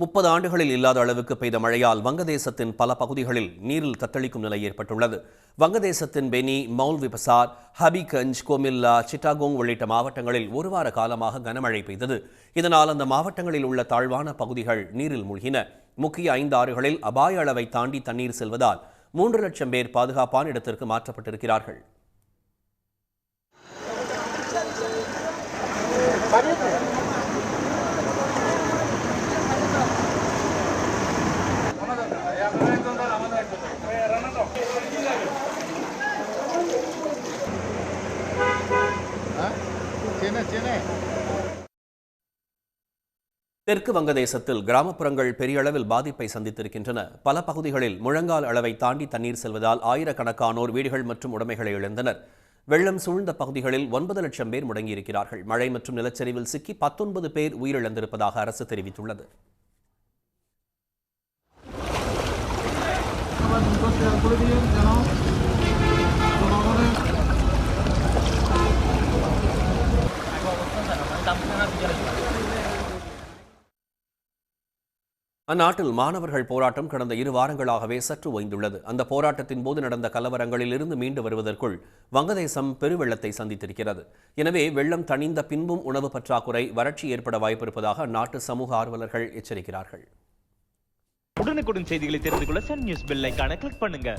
30 ஆண்டுகளில் இல்லாத அளவுக்கு பெய்த மழையால் வங்கதேசத்தின் பல பகுதிகளில் நீரில் தத்தளிக்கும் நிலை ஏற்பட்டுள்ளது. வங்கதேசத்தின் பெனி, மௌல்விபசார், ஹபிகஞ்ச், கொமில்லா, சிட்டாகோங் உள்ளிட்ட மாவட்டங்களில் ஒரு வார காலமாக கனமழை பெய்தது. இதனால் அந்த மாவட்டங்களில் உள்ள தாழ்வான பகுதிகள் நீரில் மூழ்கின. முக்கிய 5 ஆறுகளில் அபாய அளவை தாண்டி தண்ணீர் செல்வதால் 3 லட்சம் பேர் பாதுகாப்பான இடத்திற்கு மாற்றப்பட்டிருக்கிறார்கள். தெற்கு வங்கதேசத்தில் கிராமப்புறங்கள் பெரிய அளவில் பாதிப்பை சந்தித்திருக்கின்றன. பல பகுதிகளில் முழங்கால் அளவை தாண்டி தண்ணீர் செல்வதால் ஆயிரக்கணக்கானோர் வீடுகள் மற்றும் உடைமைகளை இழந்தனர். வெள்ளம் சூழ்ந்த பகுதிகளில் 9 லட்சம் பேர் முடங்கியிருக்கிறார்கள். மழை மற்றும் நிலச்சரிவில் சிக்கி 19 பேர் உயிரிழந்திருப்பதாக அரசு தெரிவித்துள்ளது. அந்நாட்டில் மாணவர்கள் போராட்டம் கடந்த 2 வாரங்களாகவே சற்று ஓய்ந்துள்ளது. அந்த போராட்டத்தின் போது நடந்த கலவரங்களில் இருந்து மீண்டு வருவதற்குள் வங்கதேசம் பெருவெள்ளத்தை சந்தித்திருக்கிறது. எனவே வெள்ளம் தணிந்த பின்பும் உணவு பற்றாக்குறை, வறட்சி ஏற்பட வாய்ப்பிருப்பதாக அந்நாட்டு சமூக ஆர்வலர்கள் எச்சரிக்கிறார்கள். உடனுக்குடன் செய்திகளை தெரிந்து கொள்ள சன் நியூஸ் பெல் ஐகானை கிளிக் பண்ணுங்க.